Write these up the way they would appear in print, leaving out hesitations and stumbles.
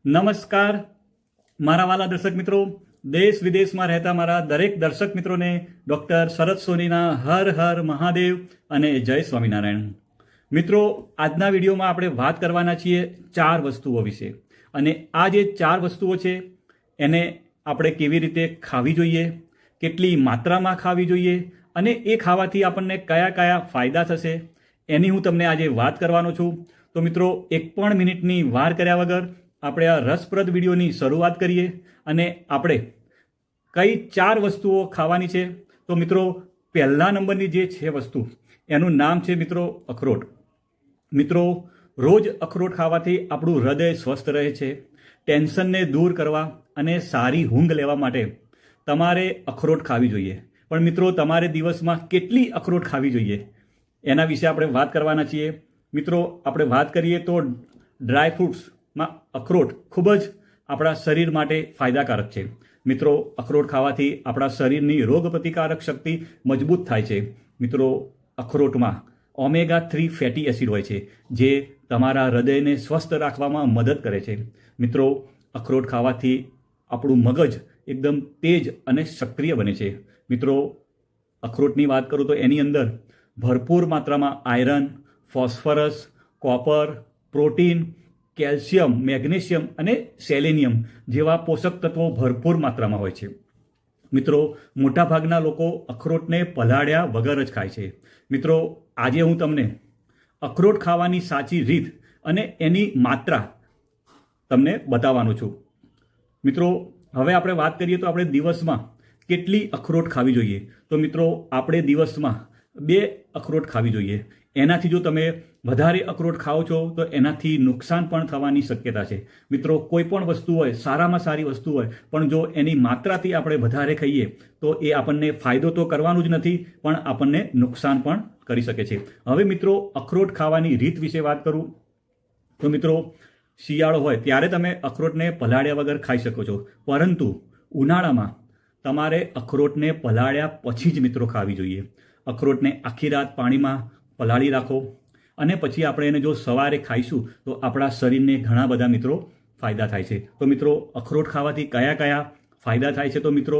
નમસ્કાર મારા વાલા દર્શક મિત્રો, દેશ વિદેશમાં રહેતા મારા દરેક દર્શક મિત્રોને ડૉક્ટર શરદ સોનીના હર હર મહાદેવ અને જય સ્વામિનારાયણ. મિત્રો, આજના વિડીયોમાં આપણે વાત કરવાના છીએ 4 વસ્તુઓ વિશે. અને આ જે 4 વસ્તુઓ છે એને આપણે કેવી રીતે ખાવી જોઈએ, કેટલી માત્રામાં ખાવી જોઈએ અને એ ખાવાથી આપણને કયા કયા ફાયદા થશે એની હું તમને આજે વાત કરવાનો છું. તો મિત્રો, 1 પણ મિનિટની વાર કર્યા વગર આપણે આ રસપ્રદ વિડીયોની શરૂઆત કરીએ અને આપણે કઈ 4 વસ્તુઓ ખાવાની છે. તો મિત્રો, પહેલા નંબરની જે છે વસ્તુ એનું નામ છે મિત્રો અખરોટ. મિત્રો, રોજ અખરોટ ખાવાથી આપણું હૃદય સ્વસ્થ રહે છે. ટેન્શનને દૂર કરવા અને સારી ઊંઘ લેવા માટે તમારે અખરોટ ખાવી જોઈએ. પણ મિત્રો, તમારે દિવસમાં કેટલી અખરોટ ખાવી જોઈએ એના વિશે આપણે વાત કરવાના છીએ. મિત્રો, આપણે વાત કરીએ તો ડ્રાય ફ્રૂટ્સમાં અખરોટ ખૂબ જ આપણા શરીર માટે ફાયદાકારક છે. મિત્રો, અખરોટ ખાવાથી આપણા શરીરની રોગપ્રતિકારક શક્તિ મજબૂત થાય છે. મિત્રો, અખરોટમાં ઓમેગા 3 ફેટી એસિડ હોય છે જે તમારા હૃદયને સ્વસ્થ રાખવામાં મદદ કરે છે. મિત્રો, અખરોટ ખાવાથી આપણું મગજ એકદમ તેજ અને સક્રિય બને છે. મિત્રો, અખરોટની વાત કરું તો એની અંદર ભરપૂર માત્રામાં iron, phosphorus, copper, protein, calcium, magnesium અને સેલેનિયમ જેવા પોષક તત્વો ભરપૂર માત્રામાં હોય છે. મિત્રો, મોટાભાગના લોકો અખરોટને પલાળ્યા વગર જ ખાય છે. મિત્રો, આજે હું તમને અખરોટ ખાવાની સાચી રીત અને એની માત્રા તમને બતાવવાનો છું. મિત્રો, હવે આપણે વાત કરીએ તો આપણે દિવસમાં કેટલી અખરોટ ખાવી જોઈએ. તો મિત્રો, આપણે દિવસમાં 2 અખરોટ ખાવી જોઈએ. એનાથી જો તમે વધારે અખરોટ ખાઓ છો તો એનાથી નુકસાન પણ થવાની શક્યતા છે. મિત્રો, કોઈ પણ વસ્તુ હોય, સારામાં સારી વસ્તુ હોય, પણ જો એની માત્રાથી આપણે વધારે ખાઈએ તો એ આપણને ફાયદો તો કરવાનું જ નથી, પણ આપણને નુકસાન પણ કરી શકે છે. હવે મિત્રો, અખરોટ ખાવાની રીત વિશે વાત કરું તો મિત્રો, શિયાળો હોય ત્યારે તમે અખરોટને પલાળ્યા વગર ખાઈ શકો છો, પરંતુ ઉનાળામાં તમારે અખરોટને પલાળ્યા પછી જ મિત્રો ખાવી જોઈએ. અખરોટને આખી રાત પાણીમાં પલાળી રાખો અને પછી આપણે એને જો સવારે ખાઈશું તો આપણા શરીરને ઘણા બધા મિત્રો ફાયદા થાય છે. તો મિત્રો, અખરોટ ખાવાથી કયા કયા ફાયદા થાય છે તો મિત્રો,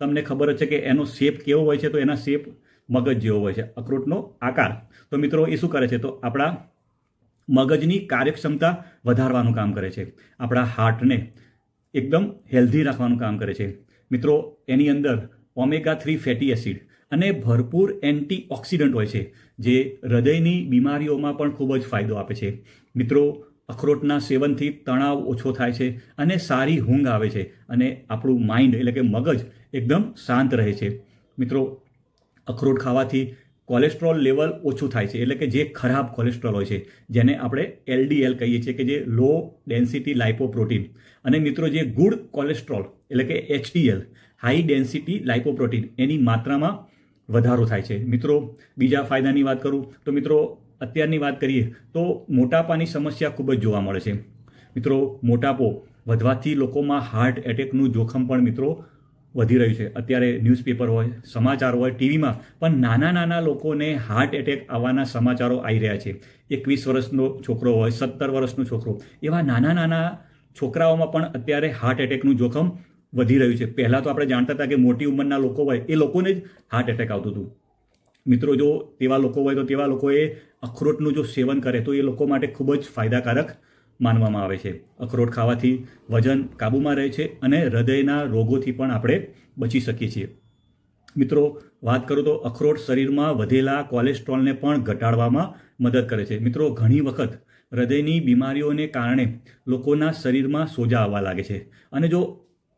તમને ખબર જ છે કે એનો શેપ કેવો હોય છે. તો એના શેપ મગજ જેવો હોય છે, અખરોટનો આકાર. તો મિત્રો, એ શું કરે છે તો આપણા મગજની કાર્યક્ષમતા વધારવાનું કામ કરે છે, આપણા હાર્ટને એકદમ હેલ્ધી રાખવાનું કામ કરે છે. મિત્રો, એની અંદર ઓમેગા 3 ફેટી એસિડ અને ભરપૂર એન્ટીઓક્સિડન્ટ હોય છે જે હૃદયની બીમારીઓમાં પણ ખૂબ જ ફાયદો આપે છે. મિત્રો, અખરોટના સેવનથી તણાવ ઓછો થાય છે અને સારી ઊંઘ આવે છે અને આપણું માઇન્ડ એટલે કે મગજ એકદમ શાંત રહે છે. મિત્રો, અખરોટ ખાવાથી કોલેસ્ટ્રોલ લેવલ ઓછું થાય છે, એટલે કે જે ખરાબ કોલેસ્ટ્રોલ હોય છે જેને આપણે LDL કહીએ છીએ કે જે લો ડેન્સિટી લાઇપોપ્રોટીન, અને મિત્રો જે ગુડ કોલેસ્ટ્રોલ એટલે કે HDL હાઈ ડેન્સિટી લાઇપોપ્રોટીન એની માત્રામાં વધારો થાય છે. મિત્રો, બીજા ફાયદાની વાત કરું તો મિત્રો, અત્યારની વાત કરીએ તો મોટાપાની સમસ્યા ખૂબ જ જોવા મળે છે. મિત્રો, મોટાપો વધવાથી લોકોમાં હાર્ટ એટેકનું જોખમ પણ મિત્રો વધી રહ્યું છે. અત્યારે ન્યૂઝપેપર હોય, સમાચાર હોય, ટીવીમાં પણ નાના નાના લોકોને હાર્ટ એટેક આવવાના સમાચારો આવી રહ્યા છે. 21 વર્ષનો છોકરો હોય, 17 વર્ષનો છોકરો, એવા નાના નાના છોકરાઓમાં પણ અત્યારે હાર્ટ એટેકનું જોખમ વધી રહ્યું છે. પહેલાં તો આપણે જાણતા હતા કે મોટી ઉંમરના લોકો હોય એ લોકોને જ હાર્ટ એટેક આવતું હતું. મિત્રો, જો તેવા લોકો હોય તો તેવા લોકોએ અખરોટનું જો સેવન કરે તો એ લોકો માટે ખૂબ જ ફાયદાકારક માનવામાં આવે છે. અખરોટ ખાવાથી વજન કાબૂમાં રહે છે અને હૃદયના રોગોથી પણ આપણે બચી શકીએ છીએ. મિત્રો, વાત કરું તો અખરોટ શરીરમાં વધેલા કોલેસ્ટ્રોલને પણ ઘટાડવામાં મદદ કરે છે. મિત્રો, ઘણી વખત હૃદયની બીમારીઓને કારણે લોકોના શરીરમાં સોજા આવવા લાગે છે, અને જો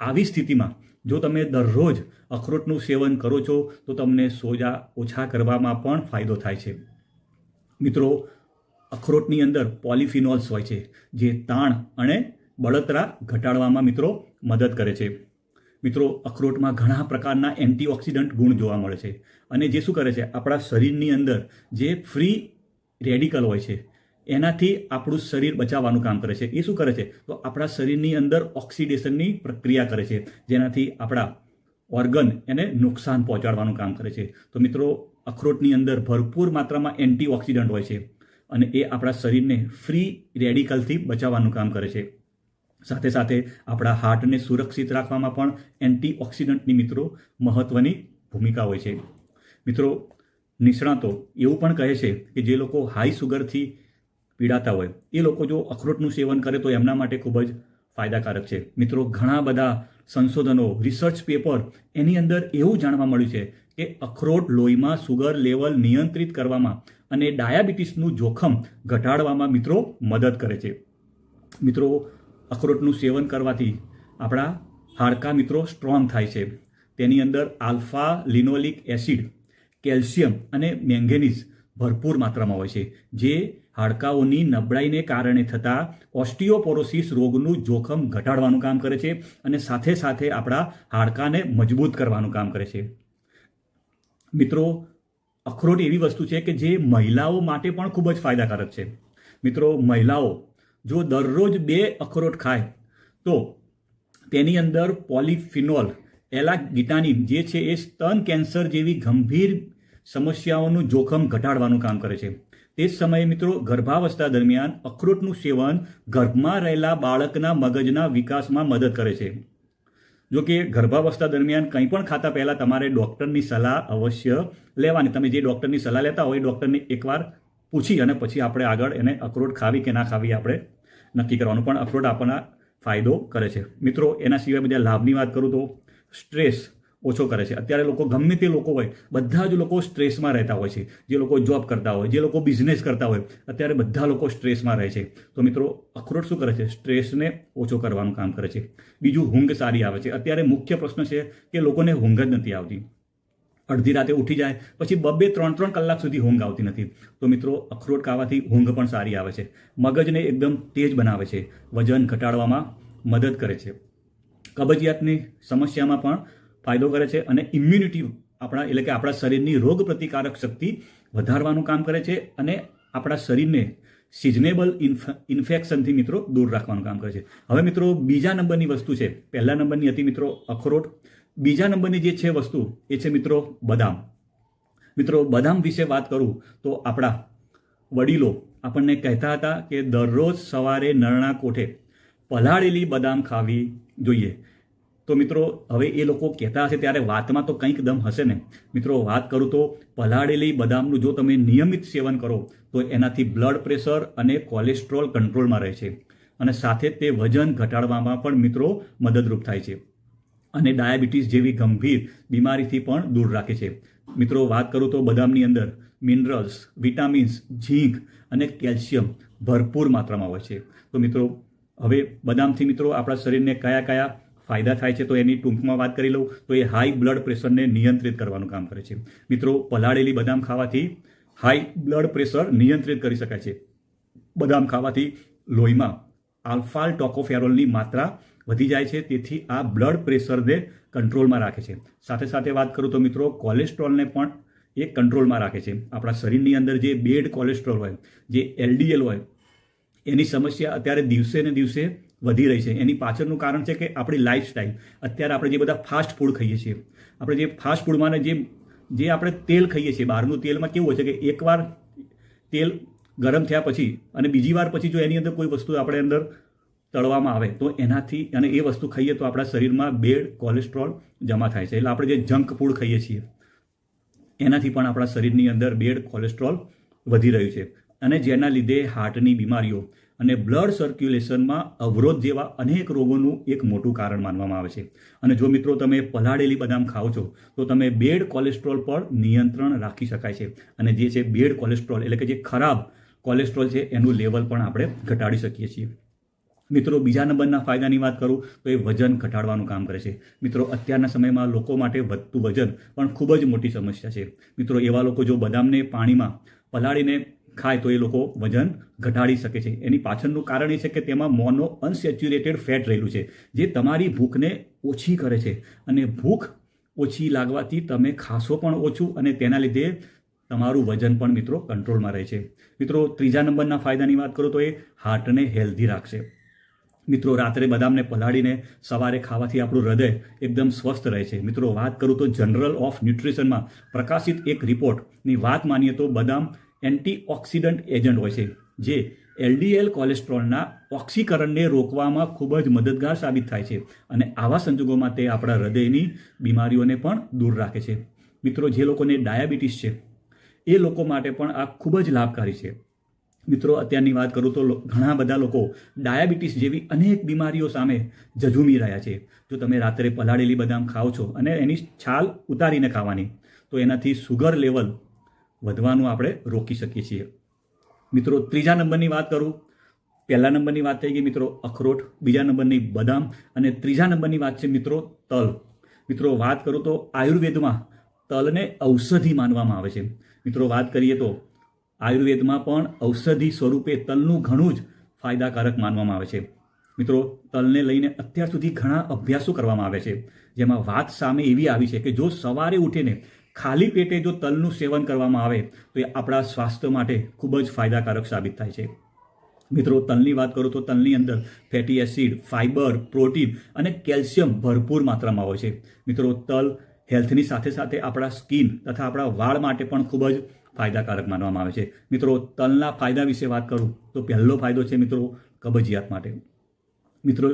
આવી સ્થિતિમાં જો તમે દરરોજ અખરોટનું સેવન કરો છો તો તમને સોજા ઓછા કરવામાં પણ ફાયદો થાય છે. મિત્રો, અખરોટની અંદર પોલિફિનોલ્સ હોય છે જે તાણ અને બળતરા ઘટાડવામાં મિત્રો મદદ કરે છે. મિત્રો, અખરોટમાં ઘણા પ્રકારના એન્ટીઓક્સિડન્ટ ગુણ જોવા મળે છે અને જે શું કરે છે, આપણા શરીરની અંદર જે ફ્રી રેડિકલ હોય છે એનાથી આપણું શરીર બચાવવાનું કામ કરે છે. એ શું કરે છે તો આપણા શરીરની અંદર ઓક્સિડેશનની પ્રક્રિયા કરે છે જેનાથી આપણા ઓર્ગન એને નુકસાન પહોંચાડવાનું કામ કરે છે. તો મિત્રો, અખરોટની અંદર ભરપૂર માત્રામાં એન્ટીઓક્સિડન્ટ હોય છે અને એ આપણા શરીરને ફ્રી રેડિકલથી બચાવવાનું કામ કરે છે. સાથે સાથે આપણા હાર્ટને સુરક્ષિત રાખવામાં પણ એન્ટીઓક્સિડન્ટની મિત્રો મહત્વની ભૂમિકા હોય છે. મિત્રો, નિષ્ણાતો એવું પણ કહે છે કે જે લોકો હાઈ સુગરથી પીડાતા હોય એ લોકો જો અખરોટનું સેવન કરે તો એમના માટે ખૂબ જ ફાયદાકારક છે. મિત્રો, ઘણા બધા સંશોધનો, રિસર્ચ પેપર એની અંદર એવું જાણવા મળ્યું છે કે અખરોટ લોહીમાં સુગર લેવલ નિયંત્રિત કરવામાં અને ડાયાબિટીસનું જોખમ ઘટાડવામાં મિત્રો મદદ કરે છે. મિત્રો, અખરોટનું સેવન કરવાથી આપણા હાડકાં મિત્રો સ્ટ્રોંગ થાય છે. તેની અંદર આલ્ફા લિનોલિક એસિડ, કેલ્શિયમ અને મેંગેનીઝ ભરપૂર માત્રામાં હોય છે, જે હાડકાઓની નબળાઈને કારણે થતા ઓસ્ટિયોપોરોસિસ રોગનું જોખમ ઘટાડવાનું કામ કરે છે અને સાથે સાથે આપણા હાડકાને મજબૂત કરવાનું કામ કરે છે. મિત્રો, અખરોટ એવી વસ્તુ છે કે જે મહિલાઓ માટે પણ ખૂબ જ ફાયદાકારક છે. મિત્રો, મહિલાઓ જો દરરોજ 2 અખરોટ ખાય તો તેની અંદર પોલિફિનોલ એલાગિટાનિન જે છે એ સ્તન કેન્સર જેવી ગંભીર સમસ્યાઓનું જોખમ ઘટાડવાનું કામ કરે છે. તે જ સમયે મિત્રો, ગર્ભાવસ્થા દરમિયાન અખરોટનું સેવન ગર્ભમાં રહેલા બાળકના મગજના વિકાસમાં મદદ કરે છે. જો કે ગર્ભાવસ્થા દરમિયાન કંઈ પણ ખાતા પહેલાં તમારે ડૉક્ટરની સલાહ અવશ્ય લેવાની. તમે જે ડૉક્ટરની સલાહ લેતા હોય એ ડૉક્ટરને એકવાર પૂછી અને પછી આપણે આગળ એને અખરોટ ખાવી કે ના ખાવી આપણે નક્કી કરવાનું. પણ અખરોટ આપણને ફાયદો કરે છે. મિત્રો, એના સિવાય બધા લાભની વાત કરું તો સ્ટ્રેસ ઓછો કરે છે. અત્યારે લોકો ગમે તે લોકો હોય, બધા જ લોકો સ્ટ્રેસમાં રહેતા હોય છે. જે લોકો જોબ કરતા હોય, જે લોકો બિઝનેસ કરતા હોય, અત્યારે બધા લોકો સ્ટ્રેસમાં રહે છે. તો મિત્રો, અખરોટ શું કરે છે? સ્ટ્રેસને ઓછો કરવાનું કામ કરે છે. બીજું, ઊંઘ સારી આવે છે. અત્યારે મુખ્ય પ્રશ્ન છે કે લોકોને ઊંઘ જ નથી આવતી. અડધી રાતે ઉઠી જાય પછી 2-3 કલાક સુધી ઊંઘ આવતી નથી. તો મિત્રો, અખરોટ ખાવાથી ઊંઘ પણ સારી આવે છે. મગજને એકદમ તેજ બનાવે છે. વજન ઘટાડવામાં મદદ કરે છે. કબજિયાતની સમસ્યામાં પણ ફાયદો કરે છે અને ઇમ્યુનિટી એટલે કે આપણા શરીરની રોગ પ્રતિકારક શક્તિ વધારવાનું કામ કરે છે અને આપણા શરીરને સિઝનેબલ ઇન્ફેક્શનથી મિત્રો દૂર રાખવાનું કામ કરે છે. હવે મિત્રો, બીજા નંબરની વસ્તુ છે. પહેલા નંબરની હતી મિત્રો અખરોટ. બીજા નંબરની જે છે વસ્તુ એ છે મિત્રો બદામ. મિત્રો, બદામ વિશે વાત કરું તો આપણા વડીલો આપણને કહેતા હતા કે દરરોજ સવારે નરણા કોઠે પલાળેલી બદામ ખાવી જોઈએ. તો મિત્રો, હવે એ લોકો કહેતા હશે ત્યારે વાતમાં તો કંઈક દમ હશે ને. મિત્રો, વાત કરું તો પલાળેલી બદામનું જો તમે નિયમિત સેવન કરો તો એનાથી બ્લડ પ્રેશર અને કોલેસ્ટ્રોલ કંટ્રોલમાં રહે છે અને સાથે તે વજન ઘટાડવામાં પણ મિત્રો મદદરૂપ થાય છે અને ડાયાબિટીસ જેવી ગંભીર બીમારીથી પણ દૂર રાખે છે. મિત્રો, વાત કરું તો બદામની અંદર મિનરલ્સ, વિટામિન્સ, ઝીંક અને કેલ્શિયમ ભરપૂર માત્રામાં હોય છે. તો મિત્રો, હવે બદામથી મિત્રો આપણા શરીરને કયા કયા ફાયદા થાય છે તો એની ટૂંકમાં વાત કરી લઉં તો એ હાઈ બ્લડ પ્રેશરને નિયંત્રિત કરવાનું કામ કરે છે. મિત્રો, પલાળેલી બદામ ખાવાથી હાઈ બ્લડ પ્રેશર નિયંત્રિત કરી શકાય છે. બદામ ખાવાથી લોહીમાં આલ્ફા ટોકોફેરોલની માત્રા વધી જાય છે, તેથી આ બ્લડ પ્રેશરને કંટ્રોલમાં રાખે છે. સાથે સાથે વાત કરું તો મિત્રો, કોલેસ્ટ્રોલને પણ એ કંટ્રોલમાં રાખે છે. આપણા શરીરની અંદર જે બેડ કોલેસ્ટ્રોલ હોય, જે LDL હોય, એની સમસ્યા અત્યારે દિવસે ને દિવસે વધી રહી છે. એની પાછળનું કારણ છે કે આપણી લાઈફસ્ટાઈલ. અત્યારે આપણે જે બધા ફાસ્ટ ફૂડ ખાઈએ છીએ, આપણે જે ફાસ્ટ ફૂડમાં જે આપણે તેલ ખાઈએ છીએ, બહારનું તેલમાં કેવું હોય છે કે એકવાર તેલ ગરમ થયા પછી અને બીજી વાર પછી જો એની અંદર કોઈ વસ્તુ આપણે અંદર તળવામાં આવે તો એનાથી અને એ વસ્તુ ખાઈએ તો આપણા શરીરમાં બેડ કોલેસ્ટ્રોલ જમા થાય છે. એટલે આપણે જે જંક ફૂડ ખાઈએ છીએ એનાથી પણ આપણા શરીરની અંદર બેડ કોલેસ્ટ્રોલ વધી રહ્યું છે અને જેના લીધે હાર્ટની બીમારીઓ અને બ્લડ સર્ક્યુલેશનમાં અવરોધ જેવા અનેક રોગોનું એક મોટું કારણ માનવામાં આવે છે. અને જો મિત્રો તમે પલાળેલી બદામ ખાઓ છો તો તમે બેડ કોલેસ્ટ્રોલ પર નિયંત્રણ રાખી શકાય છે અને જે છે બેડ કોલેસ્ટ્રોલ એટલે કે જે ખરાબ કોલેસ્ટ્રોલ છે એનું લેવલ પણ આપણે ઘટાડી શકીએ છીએ. મિત્રો, બીજા નંબરના ફાયદાની વાત કરું તો એ વજન ઘટાડવાનું કામ કરે છે. મિત્રો, અત્યારના સમયમાં લોકો માટે વધતું વજન પણ ખૂબ જ મોટી સમસ્યા છે. મિત્રો, એવા લોકો જો બદામને પાણીમાં પલાળીને ખાય તો એ લોકો વજન ઘટાડી શકે છે. એની પાછળનું કારણ એ છે કે તેમાં મોનો અનસેચ્યુરેટેડ ફેટ રહેલું છે, જે તમારી ભૂખને ઓછી કરે છે અને ભૂખ ઓછી લાગવાથી તમે ખાશો પણ ઓછું અને તેના લીધે તમારું વજન પણ મિત્રો કંટ્રોલમાં રહે છે. મિત્રો, ત્રીજા નંબરના ફાયદાની વાત કરું તો એ હાર્ટને હેલ્ધી રાખશે. મિત્રો, રાત્રે બદામને પલાળીને સવારે ખાવાથી આપણું હૃદય એકદમ સ્વસ્થ રહે છે. મિત્રો, વાત કરું તો જનરલ ઓફ ન્યુટ્રિશનમાં પ્રકાશિત એક રિપોર્ટની વાત માનીએ તો બદામ એન્ટીઓક્સિડન્ટ એજન્ટ હોય છે, જે LDL કોલેસ્ટ્રોલના ઓક્સીકરણને રોકવામાં ખૂબ જ મદદગાર સાબિત થાય છે અને આવા સંજોગોમાં તે આપણા હૃદયની બીમારીઓને પણ દૂર રાખે છે. મિત્રો, જે લોકોને ડાયાબિટીસ છે એ લોકો માટે પણ આ ખૂબ જ લાભકારી છે. મિત્રો, અત્યારની વાત કરું તો ઘણા બધા લોકો ડાયાબિટીસ જેવી અનેક બીમારીઓ સામે ઝઝૂમી રહ્યા છે. જો તમે રાત્રે પલાળેલી બદામ ખાઓ છો અને એની છાલ ઉતારીને ખાવાની, તો એનાથી સુગર લેવલ વધવાનું આપણે રોકી શકીએ છીએ. મિત્રો, ત્રીજા નંબરની વાત કરું. પહેલા નંબરની વાત થઈ ગઈ મિત્રો અખરોટ, બીજા નંબરની બદામ અને ત્રીજા નંબરની વાત છે મિત્રો તલ. મિત્રો, વાત કરું તો આયુર્વેદમાં તલને ઔષધિ માનવામાં આવે છે. મિત્રો, વાત કરીએ તો આયુર્વેદમાં પણ ઔષધિ સ્વરૂપે તલનું ઘણું જ ફાયદાકારક માનવામાં આવે છે. મિત્રો, તલને લઈને અત્યાર સુધી ઘણા અભ્યાસો કરવામાં આવે છે, જેમાં વાત સામે એવી આવી છે કે જો સવારે ઉઠીને ખાલી પેટે જો તલનું સેવન કરવામાં આવે તો એ આપણા સ્વાસ્થ્ય માટે ખૂબ જ ફાયદાકારક સાબિત થાય છે. મિત્રો, તલની વાત કરું તો તલની અંદર ફેટી એસિડ, ફાઇબર, પ્રોટીન અને કેલ્શિયમ ભરપૂર માત્રામાં હોય છે. મિત્રો, તલ હેલ્થની સાથે સાથે આપણા સ્કિન તથા આપણા વાળ માટે પણ ખૂબ જ ફાયદાકારક માનવામાં આવે છે. મિત્રો, તલના ફાયદા વિશે વાત કરું તો પહેલો ફાયદો છે મિત્રો કબજિયાત માટે. મિત્રો,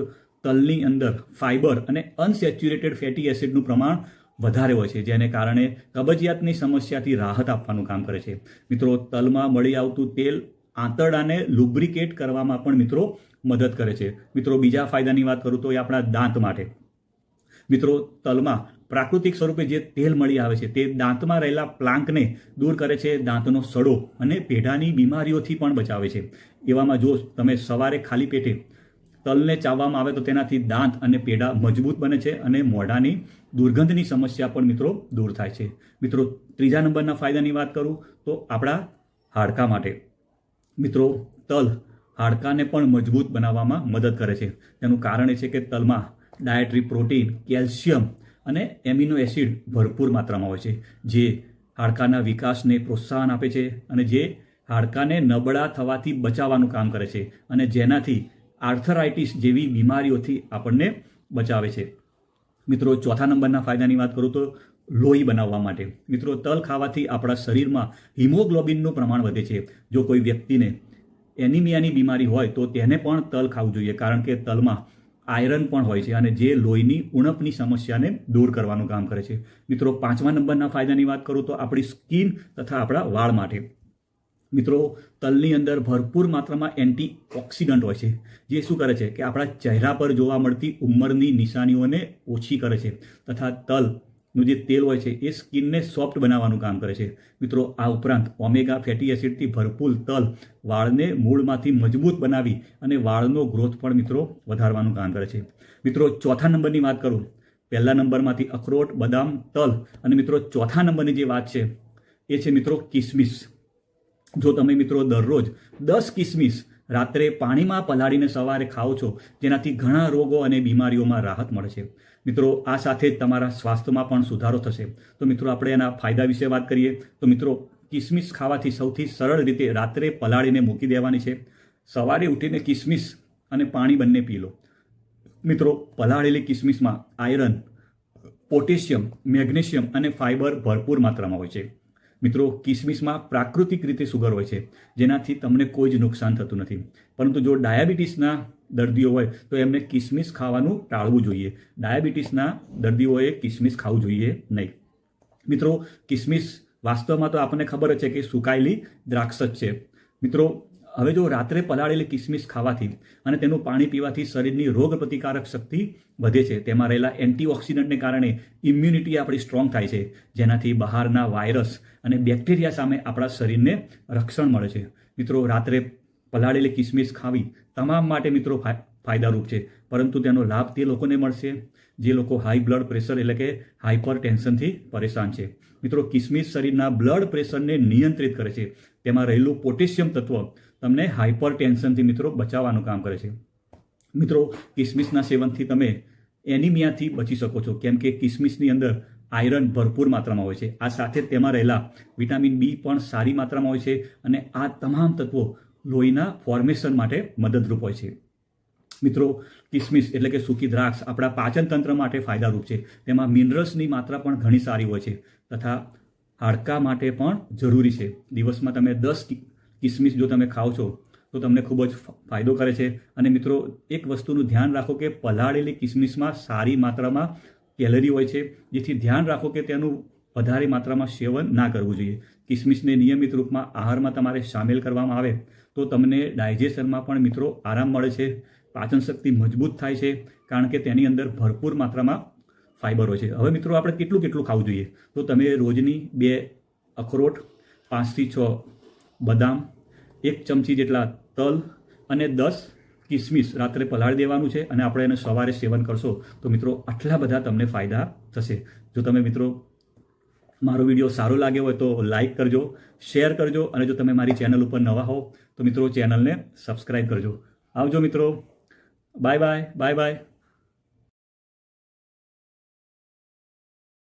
તલની અંદર ફાઇબર અને અનસેચ્યુરેટેડ ફેટી એસિડનું પ્રમાણ વધારે હોય છે, જેને કારણે કબજિયાતની સમસ્યાથી રાહત આપવાનું કામ કરે છે. મિત્રો, તલમાં મળી આવતું તેલ આંતરડાને લુબ્રિકેટ કરવામાં પણ મિત્રો મદદ કરે છે. મિત્રો, બીજા ફાયદાની વાત કરું તો એ આપણા દાંત માટે. મિત્રો, તલમાં પ્રાકૃતિક સ્વરૂપે જે તેલ મળી આવે છે તે દાંતમાં રહેલા પ્લાંકને દૂર કરે છે, દાંતનો સડો અને પેઢાની બીમારીઓથી પણ બચાવે છે. એવામાં જો તમે સવારે ખાલી પેટે તલને ચાવવામાં આવે તો તેનાથી દાંત અને પેઢા મજબૂત બને છે અને મોઢાની દુર્ગંધની સમસ્યા પણ મિત્રો દૂર થાય છે. મિત્રો, ત્રીજા નંબરના ફાયદાની વાત કરું તો આપણા હાડકાં માટે. મિત્રો, તલ હાડકાને પણ મજબૂત બનાવવામાં મદદ કરે છે. તેનું કારણ એ છે કે તલમાં ડાયટરી પ્રોટીન, કેલ્શિયમ અને એમિનો એસિડ ભરપૂર માત્રામાં હોય છે, જે હાડકાના વિકાસને પ્રોત્સાહન આપે છે અને જે હાડકાને નબળા થવાથી બચાવવાનું કામ કરે છે અને જેનાથી આર્થરાઇટિસ જેવી બીમારીઓથી આપણને બચાવે છે. મિત્રો, ચોથા નંબરના ફાયદાની વાત કરું તો લોહી બનાવવા માટે. મિત્રો, તલ ખાવાથી આપણા શરીરમાં હિમોગ્લોબિનનું પ્રમાણ વધે છે. જો કોઈ વ્યક્તિને એનિમિયાની બીમારી હોય તો તેને પણ તલ ખાવું જોઈએ, કારણ કે તલમાં આયરન પણ હોય છે અને જે લોહીની ઉણપની સમસ્યાને દૂર કરવાનું કામ કરે છે. મિત્રો, પાંચમા નંબરના ફાયદાની વાત કરું તો આપણી સ્કિન તથા આપણા વાળ માટે. મિત્રો, તલની અંદર ભરપૂર માત્રામાં એન્ટીઓક્સિડન્ટ હોય છે, જે શું કરે છે કે આપણા ચહેરા પર જોવા મળતી ઉંમરની નિશાનીઓને ઓછી કરે છે તથા તલનું જે તેલ હોય છે એ સ્કિનને સોફ્ટ બનાવવાનું કામ કરે છે. મિત્રો, આ ઉપરાંત ઓમેગા ફેટી એસિડથી ભરપૂર તલ વાળને મૂળમાંથી મજબૂત બનાવી અને વાળનો ગ્રોથ પણ મિત્રો વધારવાનું કામ કરે છે. મિત્રો, ચોથા નંબરની વાત કરું, પહેલા નંબરમાંથી અખરોટ, બદામ, તલ અને મિત્રો ચોથા નંબરની જે વાત છે એ છે મિત્રો કિસમિસ. જો તમે મિત્રો દરરોજ 10 કિસમિસ રાત્રે પાણીમાં પલાળીને સવારે ખાઓ છો, જેનાથી ઘણા રોગો અને બીમારીઓમાં રાહત મળે છે. મિત્રો, આ સાથે જ તમારા સ્વાસ્થ્યમાં પણ સુધારો થશે. તો મિત્રો, આપણે એના ફાયદા વિશે વાત કરીએ તો મિત્રો કિસમિસ ખાવાથી સૌથી સરળ રીતે રાત્રે પલાળીને મૂકી દેવાની છે. સવારે ઉઠીને કિસમિસ અને પાણી બંને પી લો. મિત્રો, પલાળેલી કિસમિસમાં આયરન, પોટેશિયમ, મેગ્નેશિયમ અને ફાઇબર ભરપૂર માત્રામાં હોય છે. મિત્રો, કિસમિસમાં પ્રાકૃતિક રીતે સુગર હોય છે, જેનાથી તમને કોઈ જ નુકસાન થતું નથી. પરંતુ જો ડાયાબિટીસના દર્દીઓ હોય તો એમને કિસમિસ ખાવાનું ટાળવું જોઈએ. ડાયાબિટીસના દર્દીઓએ કિસમિસ ખાવું જોઈએ નહીં. મિત્રો, કિસમિસ વાસ્તવમાં તો આપણને ખબર જ છે કે સુકાયેલી દ્રાક્ષ જ છે. મિત્રો, હવે જો રાત્રે પલાળેલી કિસમિસ ખાવાથી અને તેનું પાણી પીવાથી શરીરની રોગ પ્રતિકારક શક્તિ વધે છે. તેમાં રહેલા એન્ટીઓક્સિડન્ટને કારણે ઇમ્યુનિટી આપણી સ્ટ્રોંગ થાય છે, જેનાથી બહારના વાયરસ અને બેક્ટેરિયા સામે આપણા શરીરને રક્ષણ મળે છે. મિત્રો, રાત્રે પલાળેલી કિસમિસ ખાવી તમામ માટે મિત્રો ફાયદારૂપ છે, પરંતુ તેનો લાભ તે લોકોને મળશે જે લોકો હાઈ બ્લડ પ્રેશર એટલે કે હાઇપર ટેન્શનથી પરેશાન છે. મિત્રો, કિસમિસ શરીરના બ્લડ પ્રેશરને નિયંત્રિત કરે છે. તેમાં રહેલું પોટેશિયમ તત્વ તમને હાઇપર ટેન્શનથી મિત્રો બચાવવાનું કામ કરે છે. મિત્રો, કિસમિસના સેવનથી તમે એનિમિયાથી બચી શકો છો, કેમ કે કિસમિસની અંદર આયરન ભરપૂર માત્રામાં હોય છે. આ સાથે તેમાં રહેલા વિટામિન બી પણ સારી માત્રામાં હોય છે અને આ તમામ તત્વો લોહીના ફોર્મેશન માટે મદદરૂપ હોય છે. મિત્રો, કિસમિસ એટલે કે સૂકી દ્રાક્ષ આપણા પાચન તંત્ર માટે ફાયદારૂપ છે. તેમાં મિનરલ્સની માત્રા પણ ઘણી સારી હોય છે તથા હાડકાં માટે પણ જરૂરી છે. દિવસમાં તમે 10 કિસમિસ જો તમે ખાઓ છો તો તો તમને ખૂબ જ ફાયદો કરે છે. અને મિત્રો એક વસ્તુનું ધ્યાન રાખો કે પલાળેલી કિસમિસમાં સારી માત્રામાં કેલરી હોય છે, જેથી ધ્યાન રાખો કે તેનું વધારે માત્રામાં સેવન ના કરવું જોઈએ. કિસમિસને નિયમિત રૂપમાં આહારમાં તમારે સામેલ કરવામાં આવે તો તમને ડાયજેશનમાં પણ મિત્રો આરામ મળે છે, પાચન શક્તિ મજબૂત થાય છે, કારણ કે તેની અંદર ભરપૂર માત્રામાં ફાઇબર હોય છે. હવે મિત્રો આપણે કેટલું ખાવું જોઈએ? તો તમે રોજની 2 અખરોટ, 5 થી 6 બદામ, 1 ચમચી જેટલા તલ અને 10 કિસમિસ રાત્રે પલાળી દેવાનું છે અને આપણે એને સવારે સેવન કરશો તો મિત્રો આટલા બધા તમને ફાયદા થશે. જો તમે મિત્રો મારો વિડીયો સારો લાગ્યો હોય તો લાઈક કરજો, શેર કરજો, અને જો તમે મારી ચેનલ ઉપર નવા હો તો મિત્રો ચેનલને સબસ્ક્રાઈબ કરજો. આવજો મિત્રો. Bye bye.